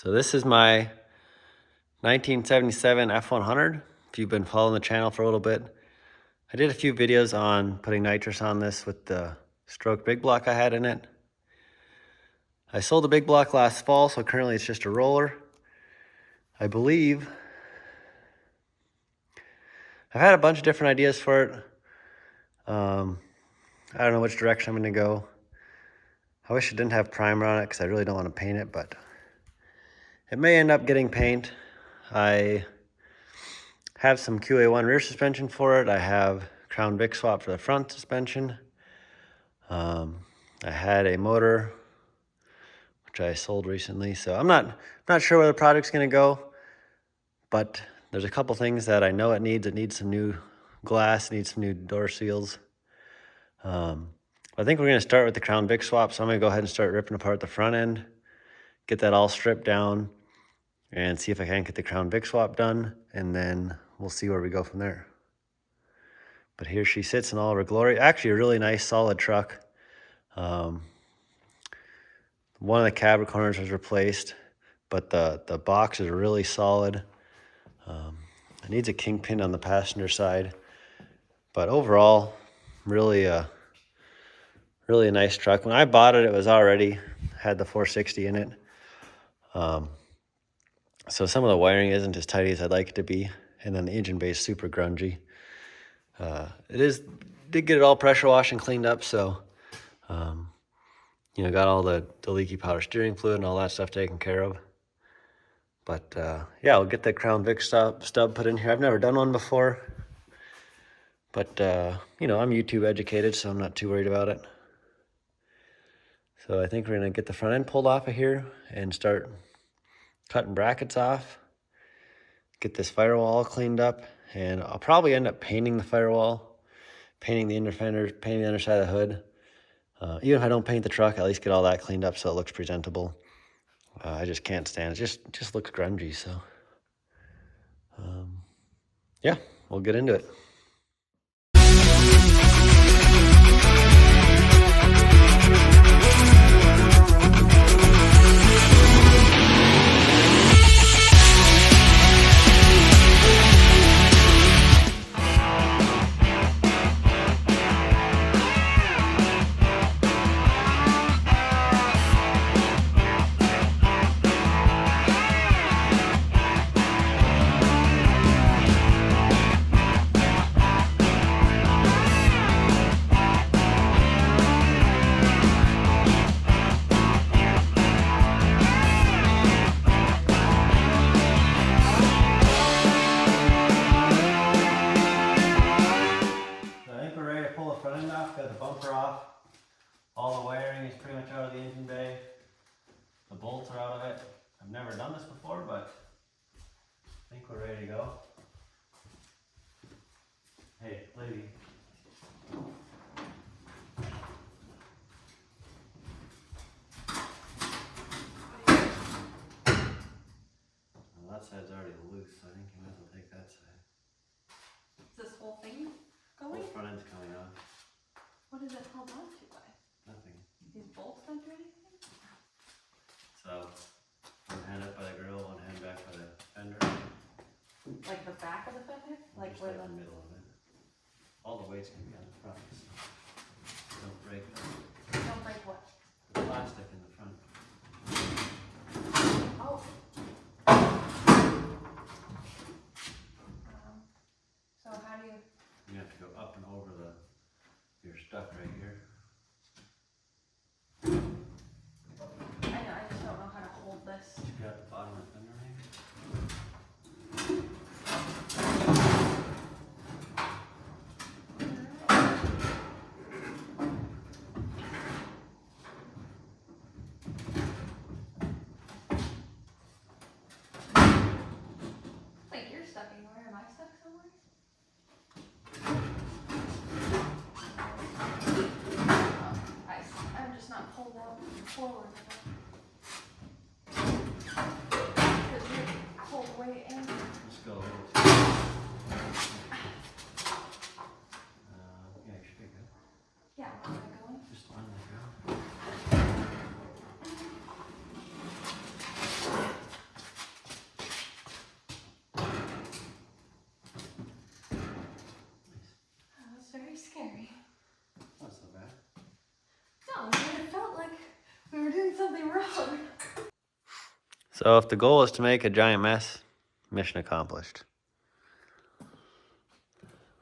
So this is my 1977 F100. If you've been following the channel for a little bit, I did a few videos on putting nitrous on this with the stroke big block I had in it. I sold the big block last fall, so currently it's just a roller. I believe I've had a bunch of different ideas for it. I don't know which direction I'm going to go. I wish it didn't have primer on it because I really don't want to paint it, but it may end up getting paint. I have some QA1 rear suspension for it. I have Crown Vic swap for the front suspension. I had a motor, which I sold recently, so I'm not sure where the project's going to go, but there's a couple things that I know it needs. It needs some new glass, it needs some new door seals. I think we're going to start with the Crown Vic swap, so I'm going to go ahead and start ripping apart the front end, get that all stripped down, and see if I can get the Crown Vic swap done, and then we'll see where we go from there. But here she sits in all of her glory. Actually, a really nice, solid truck. One of the cab corners was replaced, but the box is really solid. It needs a kingpin on the passenger side, but overall, really a nice truck. When I bought it, it was already had the 460 in it. So some of the wiring isn't as tidy as I'd like it to be, and then the engine bay is super grungy. Did get it all pressure washed and cleaned up, so you know, got all the leaky powder steering fluid and all that stuff taken care of. But yeah, I'll get the Crown Vic stub put in here. I've never done one before, but you know, I'm YouTube educated, so I'm not too worried about it. So I think we're gonna get the front end pulled off of here and start cutting brackets off, get this firewall all cleaned up, and I'll probably end up painting the firewall, painting the inner fenders, painting the underside of the hood. Even if I don't paint the truck, at least get all that cleaned up so it looks presentable. I just can't stand it. It just looks grungy, so yeah, we'll get into it. Got the bumper off. All the wiring is pretty much out of the engine bay. The bolts are out of it. I've never done this before, but I think we're ready to go. Hey, lady. Well, that side's already loose, so I think you might as well take that side. Is this whole thing going? The front end's coming off. What is it held on to by? Nothing. These bolts don't do anything? So, one hand up by the grill, one hand back by the fender. Like the back of the fender? Like just where the middle of it. All the weight's gonna be on the front, so don't break Don't break what? the plastic in the front. Oh. So how do you? You have to go up and over your stuff right here. I know, I just don't know how to hold this. You got the bottom of the fender ring? Like you're stuck anywhere, am I stuck somewhere? I'm just not pulled out forward. Because you're pulled way in. Just go a little too. Yeah, you should be good. Yeah, where am I going? Just on the ground. So if the goal is to make a giant mess, mission accomplished.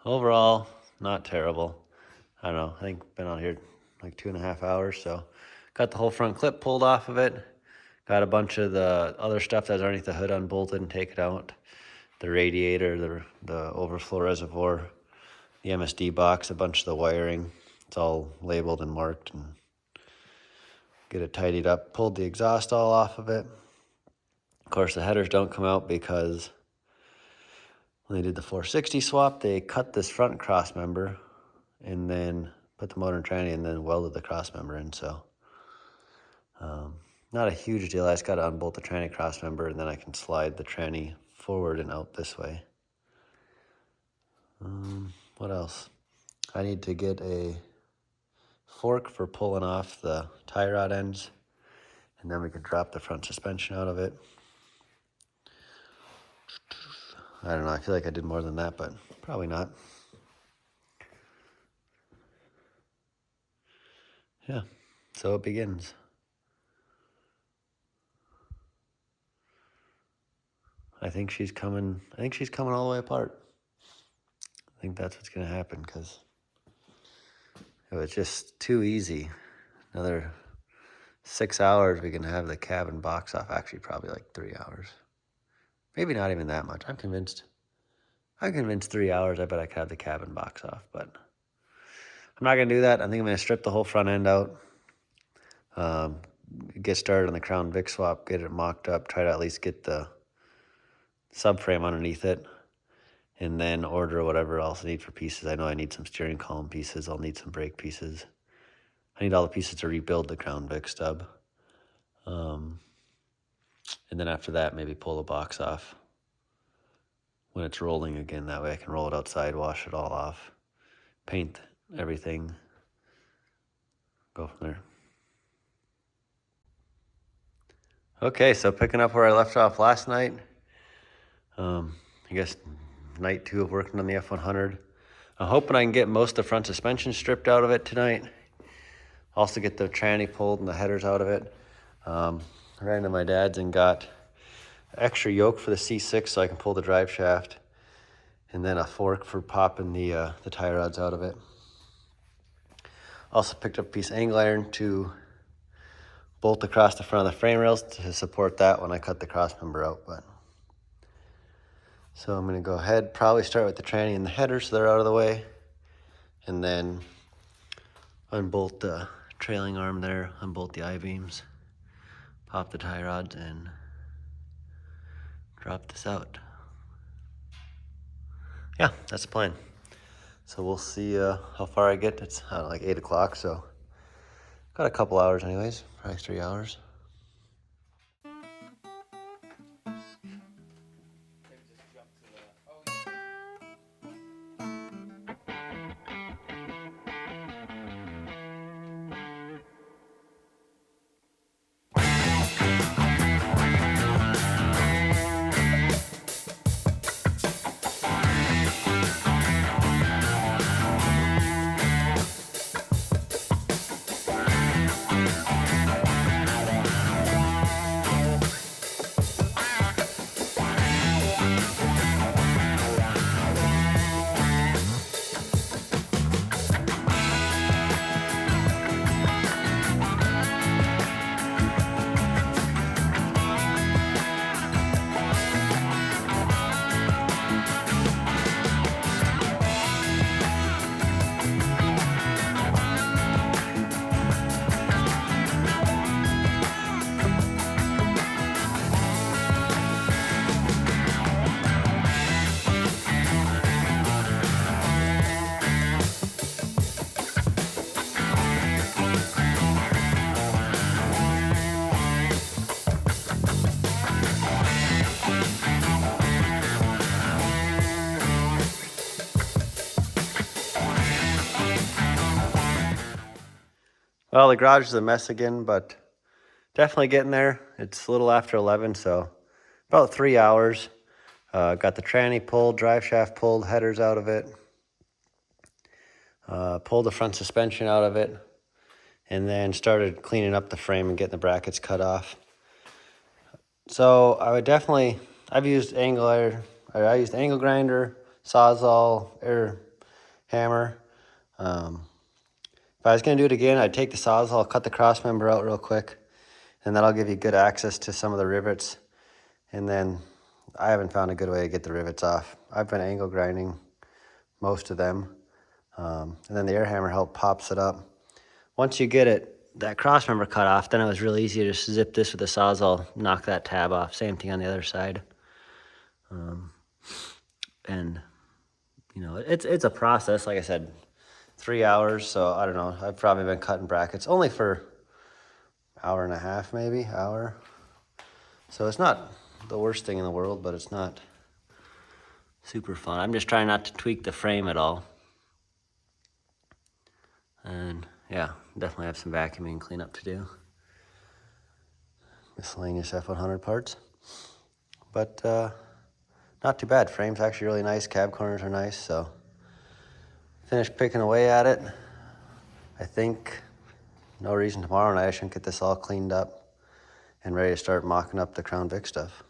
Overall, not terrible. I don't know, I think been out here like 2.5 hours, so got the whole front clip pulled off of it. Got a bunch of the other stuff that's underneath the hood unbolted and taken out. The radiator, the overflow reservoir, the MSD box, a bunch of the wiring. It's all labeled and marked, and get it tidied up. Pulled the exhaust all off of it. Of course, the headers don't come out because when they did the 460 swap, they cut this front cross member and then put the motor and tranny and then welded the cross member in. So not a huge deal. I just got to unbolt the tranny cross member, and then I can slide the tranny forward and out this way. What else? I need to get a fork for pulling off the tie rod ends, and then we can drop the front suspension out of it. I don't know, I feel like I did more than that, but probably not. Yeah, so it begins. I think she's coming all the way apart. I think that's what's gonna happen, because it was just too easy. Another 6 hours, we can have the cabin box off. Actually, probably like 3 hours. Maybe not even that much. I'm convinced 3 hours, I bet I could have the cabin box off, but I'm not gonna do that. I think I'm gonna strip the whole front end out. Get started on the Crown Vic swap, get it mocked up, try to at least get the subframe underneath it, and then order whatever else I need for pieces. I know I need some steering column pieces. I'll need some brake pieces. I need all the pieces to rebuild the Crown Vic stub. And then after that, maybe pull the box off when it's rolling again. That way I can roll it outside, wash it all off, paint everything, go from there. Okay, so picking up where I left off last night. I guess night 2 of working on the F100. I'm hoping I can get most of the front suspension stripped out of it tonight. Also get the tranny pulled and the headers out of it. Ran to my dad's and got extra yoke for the C6 so I can pull the drive shaft, and then a fork for popping the tie rods out of it. Also picked up a piece of angle iron to bolt across the front of the frame rails to support that when I cut the cross member out. So I'm gonna go ahead, probably start with the tranny and the headers so they're out of the way, and then unbolt the trailing arm there, unbolt the I-beams, pop the tie rods, and drop this out. Yeah, that's the plan. So we'll see how far I get. It's like 8 o'clock, so got a couple hours anyways, probably 3 hours. Well, the garage is a mess again, but definitely getting there. It's a little after 11, so about 3 hours. Got the tranny pulled, drive shaft pulled, headers out of it. Pulled the front suspension out of it, and then started cleaning up the frame and getting the brackets cut off. So I would definitely, I used angle grinder, Sawzall, air hammer. If I was gonna do it again, I'd take the Sawzall, cut the cross member out real quick, and that'll give you good access to some of the rivets. And then I haven't found a good way to get the rivets off. I've been angle grinding most of them. And then the air hammer pops it up. Once you get that cross member cut off, then it was really easy to just zip this with a Sawzall, knock that tab off. Same thing on the other side. And you know, it's a process. Like I said, 3 hours. So I don't know. I've probably been cutting brackets only for hour and a half, maybe hour. So it's not the worst thing in the world, but it's not super fun. I'm just trying not to tweak the frame at all. And yeah, definitely have some vacuuming and cleanup to do. Miscellaneous F100 parts. But not too bad. Frame's actually really nice. Cab corners are nice. So finished picking away at it. I think no reason tomorrow night I shouldn't get this all cleaned up and ready to start mocking up the Crown Vic stuff.